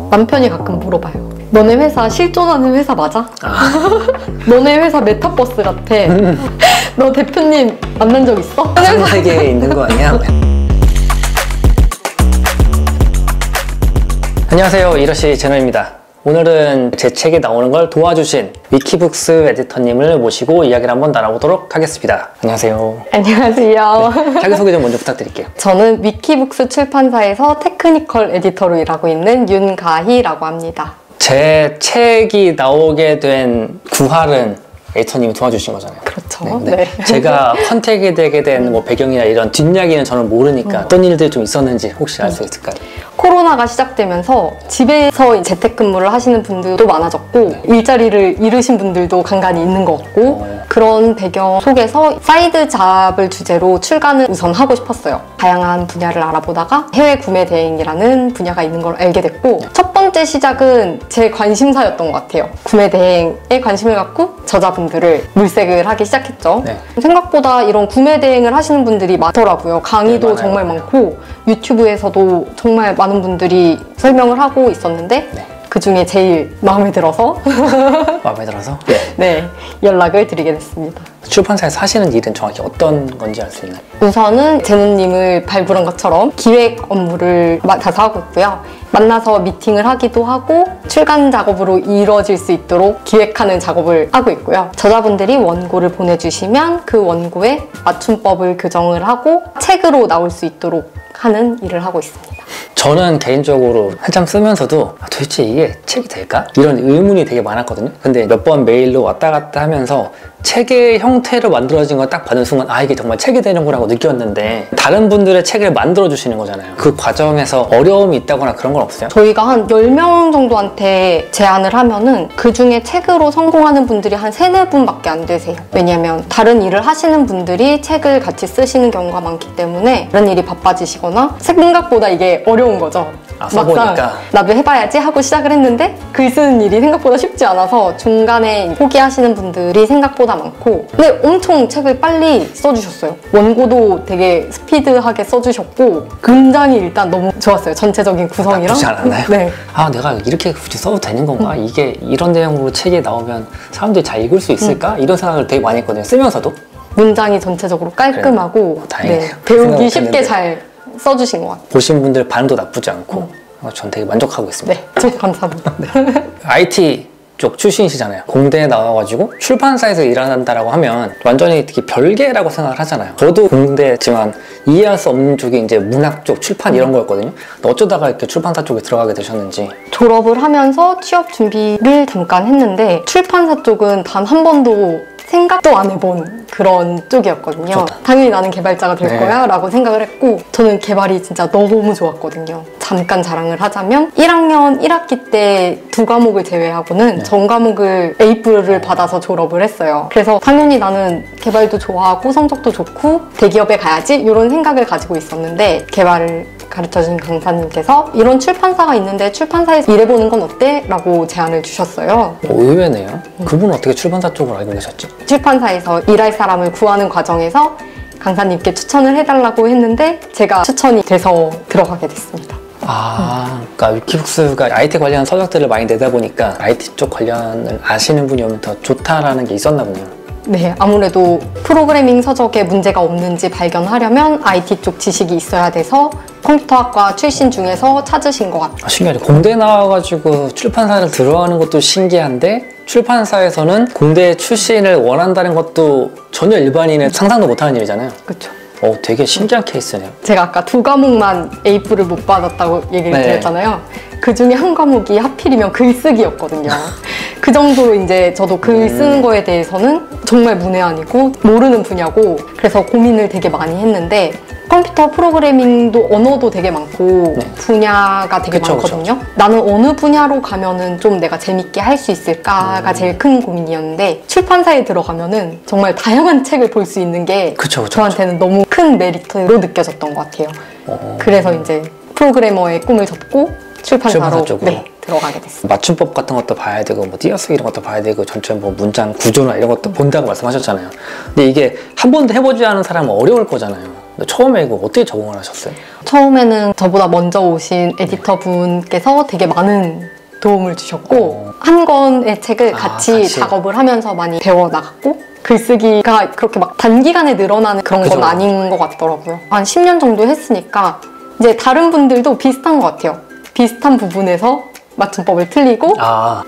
남편이 가끔 물어봐요. 너네 회사 실존하는 회사 맞아? 너네 회사 메타버스 같아. 너 대표님 만난 적 있어? 세계에 있는 거 아니야? 안녕하세요, 이러시 제노입니다. 오늘은 제 책에 나오는 걸 도와주신 위키북스 에디터님을 모시고 이야기를 한번 나눠보도록 하겠습니다. 안녕하세요. 안녕하세요. 네, 자기소개 좀 먼저 부탁드릴게요. 저는 위키북스 출판사에서 테크니컬 에디터로 일하고 있는 윤가희라고 합니다. 제 책이 나오게 된 구할은 에디터님이 도와주신 거잖아요. 그렇죠. 네. 제가 컨택이 되게 된 뭐 배경이나 이런 뒷이야기는 저는 모르니까 어떤 일들이 좀 있었는지 혹시 알 수 있을까요? 코로나가 시작되면서 집에서 재택근무를 하시는 분들도 많아졌고 일자리를 잃으신 분들도 간간히 있는 것 같고 그런 배경 속에서 사이드 잡을 주제로 출간을 우선 하고 싶었어요. 다양한 분야를 알아보다가 해외 구매 대행이라는 분야가 있는 걸 알게 됐고 첫 번째 시작은 제 관심사였던 것 같아요. 구매 대행에 관심을 갖고 저자분들을 물색을 하기 시작했죠. 네. 생각보다 이런 구매 대행을 하시는 분들이 많더라고요. 강의도 네, 정말 많고 유튜브에서도 정말 많은 분들이 설명을 하고 있었는데 네. 그 중에 제일 마음에 들어서 네, 연락을 드리게 됐습니다. 출판사에서 하시는 일은 정확히 어떤 건지 알 수 있나요? 우선은 제노님을 발굴한 것처럼 기획 업무를 맡아서 하고 있고요. 만나서 미팅을 하기도 하고 출간 작업으로 이루어질 수 있도록 기획하는 작업을 하고 있고요. 저자분들이 원고를 보내주시면 그 원고에 맞춤법을 교정을 하고 책으로 나올 수 있도록 하는 일을 하고 있습니다. 저는 개인적으로 한참 쓰면서도 도대체 이게 책이 될까? 이런 의문이 되게 많았거든요. 근데 몇 번 메일로 왔다 갔다 하면서 책의 형태로 만들어진 걸 딱 받은 순간 아 이게 정말 책이 되는구나 고 느꼈는데 다른 분들의 책을 만들어 주시는 거잖아요. 그 과정에서 어려움이 있다거나 그런 건 없어요? 저희가 한 10명 정도한테 제안을 하면은 그 중에 책으로 성공하는 분들이 한 3-4분밖에 안 되세요. 왜냐면 다른 일을 하시는 분들이 책을 같이 쓰시는 경우가 많기 때문에 다른 일이 바빠지시거나 생각보다 이게 어려운 거죠. 써보니까 막상 나도 해봐야지 하고 시작을 했는데 글 쓰는 일이 생각보다 쉽지 않아서 중간에 포기하시는 분들이 생각보다 많고 근데 엄청 책을 빨리 써주셨어요. 원고도 되게 스피드하게 써주셨고 굉장히 일단 너무 좋았어요. 전체적인 구성이랑. 나쁘지 않았나요? 네. 아 내가 이렇게 굳이 써도 되는 건가? 이게 이런 내용으로 책이 나오면 사람들이 잘 읽을 수 있을까? 이런 생각을 되게 많이 했거든요. 쓰면서도. 문장이 전체적으로 깔끔하고 다행이네요. 배우기 쉽게 잘 써주신 것 같아요. 보신 분들 반응도 나쁘지 않고 전 되게 만족하고 있습니다. 네, 감사합니다. IT 쪽 출신이시잖아요. 공대에 나와가지고 출판사에서 일한다라고 하면 완전히 되게 별개라고 생각을 하잖아요. 저도 공대지만 이해할 수 없는 쪽이 이제 문학 쪽, 출판 이런 거였거든요. 어쩌다가 이렇게 출판사 쪽에 들어가게 되셨는지. 졸업을 하면서 취업 준비를 잠깐 했는데 출판사 쪽은 단 한 번도 생각도 안 해본 그런 쪽이었거든요. 좋다. 당연히 나는 개발자가 될 거야 라고 생각을 했고 저는 개발이 진짜 너무 좋았거든요. 잠깐 자랑을 하자면 1학년 1학기 때 2과목을 제외하고는 전 과목을 A뿔을 받아서 졸업을 했어요. 그래서 당연히 나는 개발도 좋아하고 성적도 좋고 대기업에 가야지 이런 생각을 가지고 있었는데 개발을 가르쳐준 강사님께서 이런 출판사가 있는데 출판사에서 일해보는 건 어때? 라고 제안을 주셨어요. 의외네요. 그분은 어떻게 출판사 쪽을 알고 계셨지? 출판사에서 일할 사람을 구하는 과정에서 강사님께 추천을 해달라고 했는데 제가 추천이 돼서 들어가게 됐습니다. 그러니까 위키북스가 IT 관련 서적들을 많이 내다 보니까 IT 쪽 관련을 아시는 분이 오면 더 좋다라는 게 있었나 보네요. 네, 아무래도 프로그래밍 서적에 문제가 없는지 발견하려면 IT 쪽 지식이 있어야 돼서 컴퓨터학과 출신 중에서 찾으신 것 같아요. 신기하죠. 공대 나와가지고 출판사를 들어가는 것도 신기한데 출판사에서는 공대 출신을 원한다는 것도 전혀 일반인은 상상도 못하는 일이잖아요. 그렇죠. 되게 신기한 케이스네요. 제가 아까 2과목만 A뿔을 못 받았다고 얘기를 드렸잖아요. 그 중에 한 과목이 하필이면 글쓰기였거든요. 그 정도로 이제 저도 글 쓰는 거에 대해서는 정말 문외한이고 모르는 분야고 그래서 고민을 되게 많이 했는데 컴퓨터 프로그래밍도 언어도 되게 많고 분야가 되게 많거든요. 나는 어느 분야로 가면은 좀 내가 재밌게 할 수 있을까가 제일 큰 고민이었는데 출판사에 들어가면은 정말 다양한 책을 볼 수 있는 게 저한테는 너무 큰 메리트로 느껴졌던 것 같아요. 그래서 이제 프로그래머의 꿈을 접고 출판사 쪽으로 들어가게 됐어요. 맞춤법 같은 것도 봐야 되고 뭐 띄어쓰기 이런 것도 봐야 되고 전체 뭐 문장 구조나 이런 것도 본다고 말씀하셨잖아요. 근데 이게 한 번도 해보지 않은 사람은 어려울 거잖아요. 근데 처음에 이거 어떻게 적응을 하셨어요? 처음에는 저보다 먼저 오신 에디터 분께서 되게 많은 도움을 주셨고 한 권의 책을 같이 작업을 하면서 많이 배워나갔고 글쓰기가 그렇게 막 단기간에 늘어나는 그런 건 아닌 것 같더라고요. 한 10년 정도 했으니까 이제 다른 분들도 비슷한 것 같아요. 비슷한 부분에서 맞춤법을 틀리고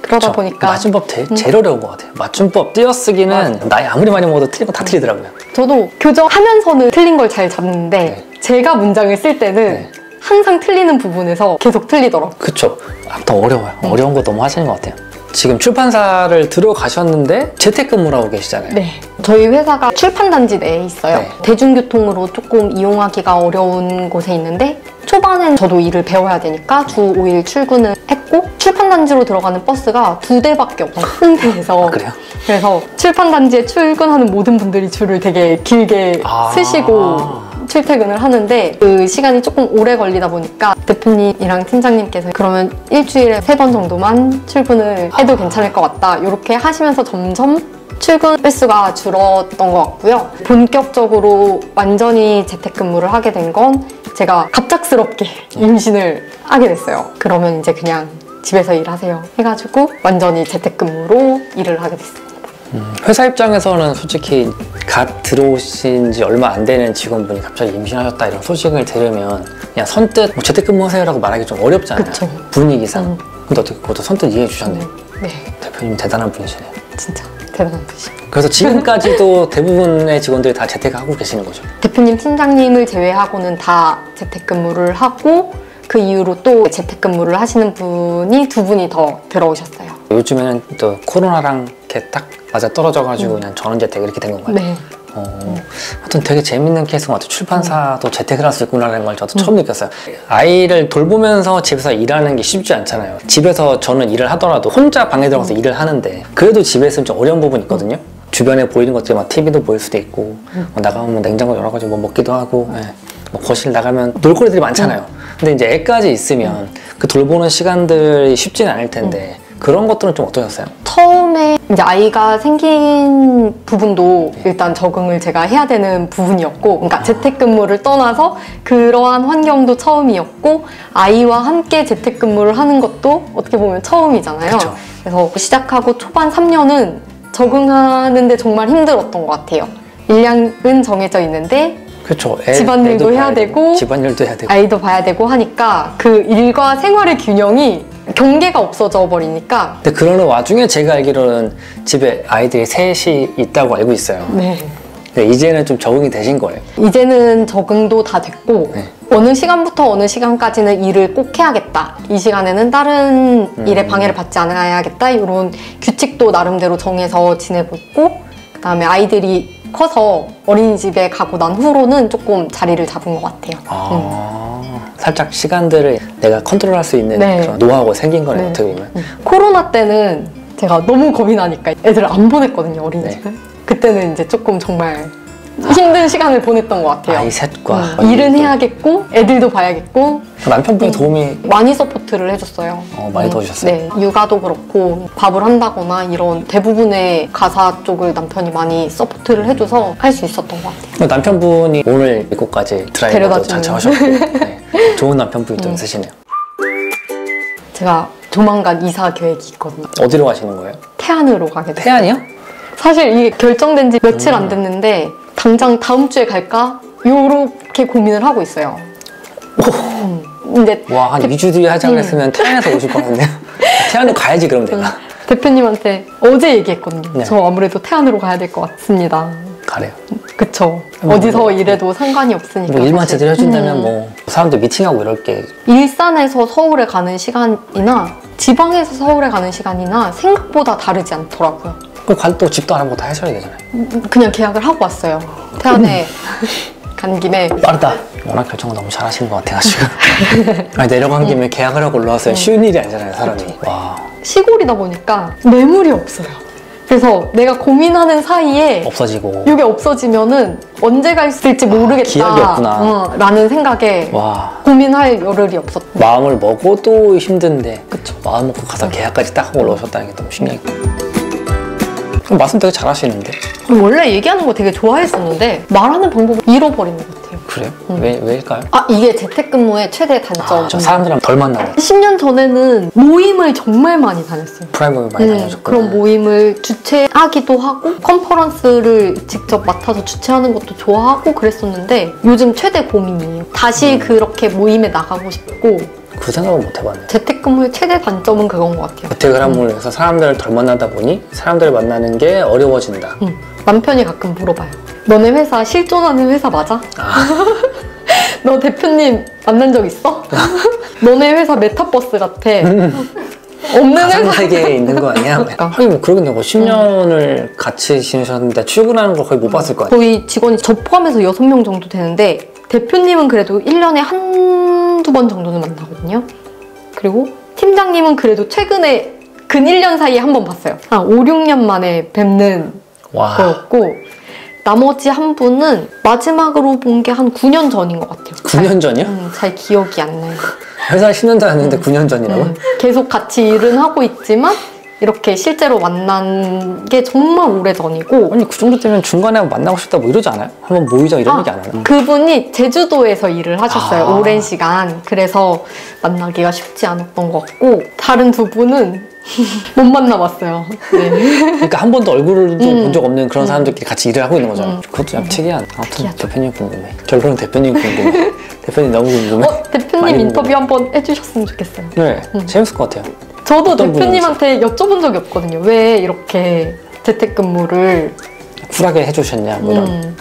그러다 보니까 맞춤법 제일 어려운 것 같아요. 맞춤법 띄어쓰기는 나이 아무리 많이 먹어도 틀린 거 다 틀리더라고요. 저도 교정하면서는 틀린 걸 잘 잡는데 제가 문장을 쓸 때는 항상 틀리는 부분에서 계속 틀리더라고요. 그쵸. 더 어려워요. 어려운 거 너무 하시는 것 같아요. 지금 출판사를 들어가셨는데 재택근무를 하고 계시잖아요. 네. 저희 회사가 출판단지 내에 있어요. 네. 대중교통으로 조금 이용하기가 어려운 곳에 있는데 초반엔 저도 일을 배워야 되니까 주 5일 출근을 했고 출판단지로 들어가는 버스가 2대밖에 없어요. 홍대에서. 그래요? 그래서 출판단지에 출근하는 모든 분들이 줄을 되게 길게 쓰시고 출퇴근을 하는데 그 시간이 조금 오래 걸리다 보니까 대표님이랑 팀장님께서 그러면 일주일에 3번 정도만 출근을 해도 괜찮을 것 같다 이렇게 하시면서 점점 출근 횟수가 줄었던 것 같고요. 본격적으로 완전히 재택근무를 하게 된 건 제가 갑작스럽게 임신을 하게 됐어요. 그러면 이제 그냥 집에서 일하세요 해가지고 완전히 재택근무로 일을 하게 됐습니다. 회사 입장에서는 솔직히 갓 들어오신 지 얼마 안 되는 직원분이 갑자기 임신하셨다 이런 소식을 들으면 그냥 선뜻 뭐 재택근무하세요라고 말하기 좀 어렵잖아요. 그쵸. 분위기상. 근데 어떻게 그것도 선뜻 이해해 주셨네요. 네. 대표님 대단한 분이시네요. 진짜 대단한 분이십니다. 그래서 지금까지도 대부분의 직원들이 다 재택하고 계시는 거죠? 대표님, 팀장님을 제외하고는 다 재택근무를 하고 그 이후로 또 재택근무를 하시는 분이 2분이 더 들어오셨어요. 요즘에는 또 코로나랑 이렇게 딱 맞아 떨어져가지고 그냥 전원재택 이렇게 된 건가요? 네. 하여튼 되게 재밌는 케이스인 것 같아요. 출판사도 재택을 할 수 있구나라는 걸 저도 처음 느꼈어요. 아이를 돌보면서 집에서 일하는 게 쉽지 않잖아요. 집에서 저는 일을 하더라도 혼자 방에 들어가서 일을 하는데 그래도 집에 있으면 좀 어려운 부분이 있거든요. 주변에 보이는 것들이 막 TV도 보일 수도 있고 뭐 나가면 뭐 냉장고 여러 가지 뭐 먹기도 하고 뭐 거실 나가면 놀거리들이 많잖아요. 근데 이제 애까지 있으면 그 돌보는 시간들이 쉽지는 않을 텐데 그런 것들은 좀 어떠셨어요? 처음에 이제 아이가 생긴 부분도 일단 적응을 제가 해야 되는 부분이었고, 그러니까 재택근무를 떠나서 그러한 환경도 처음이었고, 아이와 함께 재택근무를 하는 것도 어떻게 보면 처음이잖아요. 그쵸. 그래서 시작하고 초반 3년은 적응하는데 정말 힘들었던 것 같아요. 일량은 정해져 있는데 그렇죠. 집안일도 해야 되고 집안일도 해야 되고 아이도 봐야 되고 하니까 그 일과 생활의 균형이 경계가 없어져 버리니까. 근데 그러는 와중에 제가 알기로는 집에 아이들이 셋이 있다고 알고 있어요. 네. 근데 이제는 좀 적응이 되신 거예요? 이제는 적응도 다 됐고 어느 시간부터 어느 시간까지는 일을 꼭 해야겠다. 이 시간에는 다른 일에 방해를 받지 않아야겠다. 이런 규칙도 나름대로 정해서 지내고 있고 그다음에 아이들이 커서 어린이집에 가고 난 후로는 조금 자리를 잡은 것 같아요. 살짝 시간들을 내가 컨트롤할 수 있는 그런 노하우가 생긴 거네요. 어떻게 보면. 코로나 때는 제가 너무 겁이 나니까 애들을 안 보냈거든요, 어린이집을. 그때는 이제 조금 정말 힘든 시간을 보냈던 것 같아요. 아이 셋과 일은 해야겠고 애들도 봐야겠고. 남편분이 도움이 많이 서포트를 해줬어요. 많이 도와주셨어요? 네, 육아도 그렇고 밥을 한다거나 이런 대부분의 가사 쪽을 남편이 많이 서포트를 해줘서 할 수 있었던 것 같아요. 남편분이 오늘 이곳까지 드라이버도 잘 잡으셨고 좋은 남편분이 또 있으시네요. 제가 조만간 이사 계획이 있거든요. 어디로 가시는 거예요? 태안으로 가게 됐어요. 태안이요? 사실 이게 결정된 지 며칠 안 됐는데 당장 다음 주에 갈까? 요렇게 고민을 하고 있어요. 근데 와, 한 2주 뒤에 하지 않았으면 태안에서 오실 뻔했네요. 태안으로 가야지 그럼 내가. 대표님한테 어제 얘기했거든요. 저 아무래도 태안으로 가야 될 것 같습니다. 가래요. 그쵸. 어디서 일해도 상관이 없으니까. 뭐 일만 제대로 해준다면 뭐 사람들 미팅하고 이럴 게. 일산에서 서울에 가는 시간이나 지방에서 서울에 가는 시간이나 생각보다 다르지 않더라고요. 그럼 또 집도 안 하고 다 하셔야 되잖아요. 그냥 계약을 하고 왔어요. 태안에 간 김에. 빠르다. 워낙 결정을 너무 잘하시는 것 같아가지고. 아니, 내려간 김에 계약을 하고 올라왔어요. 쉬운 일이 아니잖아요, 사람이. 와. 시골이다 보니까 매물이 없어요. 그래서 내가 고민하는 사이에 없어지고 이게 없어지면은 언제 갈 수 있을지 모르겠다. 기약이 없구나. 라는 생각에 고민할 여력이 없었다. 마음을 먹어도 힘든데 그쵸. 마음 먹고 가서 계약까지 딱 하고 올라오셨다는 게 너무 신기했고. 말씀 되게 잘하시는데. 원래 얘기하는 거 되게 좋아했었는데 말하는 방법을 잃어버린 것 같아요. 그래요? 왜일까요? 이게 재택근무의 최대 단점. 저 사람들이랑 덜 만나요. 10년 전에는 모임을 정말 많이 다녔어요. 프라이버를 많이 다녔었고. 그런 모임을 주최하기도 하고 컨퍼런스를 직접 맡아서 주최하는 것도 좋아하고 그랬었는데 요즘 최대 고민이에요. 다시 그렇게 모임에 나가고 싶고. 그 생각은 못 해봤네. 재택근무의 최대 단점은 그건 것 같아요. 재택을 함으로 해서 사람들을 덜 만나다 보니 사람들을 만나는 게 어려워진다. 남편이 가끔 물어봐요. 너네 회사 실존하는 회사 맞아? 너 대표님 만난 적 있어? 너네 회사 메타버스 같아. 없는 가상 회사. 세계에 있는 거 아니야? 하긴 뭐 그러겠네. 10년을 같이 지내셨는데 출근하는 걸 거의 못 봤을 거 아니야? 저희 직원이 저 포함해서 6명 정도 되는데 대표님은 그래도 1년에 한두 번 정도는 만나거든요. 그리고 팀장님은 그래도 최근에 근 1년 사이에 한 번 봤어요. 한 5, 6년 만에 뵙는 와. 거였고 나머지 한 분은 마지막으로 본 게 한 9년 전인 것 같아요. 9년 전이요? 잘 기억이 안 나요. 회사 10년 다녔는데 9년 전이라고? 계속 같이 일은 하고 있지만 이렇게 실제로 만난 게 정말 오래전이고. 아니 그 정도 되면 중간에 만나고 싶다 뭐 이러지 않아요? 한번 모이자 이런 얘기 안 하나요? 그분이 제주도에서 일을 하셨어요. 오랜 시간. 그래서 만나기가 쉽지 않았던 것 같고 다른 두 분은 못 만나봤어요. 네. 그러니까 한 번도 얼굴도 본 적 없는 그런 사람들끼리 같이 일을 하고 있는 거잖아요. 그것도 참 특이한. 아무튼 대표님 궁금해. 결국은 대표님 궁금해. 대표님 너무 궁금해. 대표님 인터뷰 한번 해주셨으면 좋겠어요. 네, 재밌을 것 같아요. 저도 대표님한테 여쭤본 적이 없거든요. 왜 이렇게 재택근무를 쿨하게 해주셨냐 뭐 이런.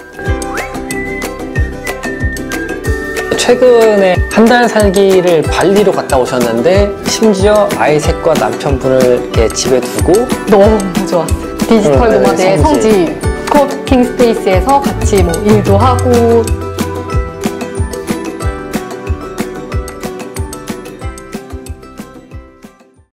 최근에 한 달 살기를 발리로 갔다 오셨는데 심지어 아이 셋과 남편분을 이렇게 집에 두고 너무 좋았어요. 디지털 노마드의 성지 코워킹 스페이스에서 같이 뭐 일도 하고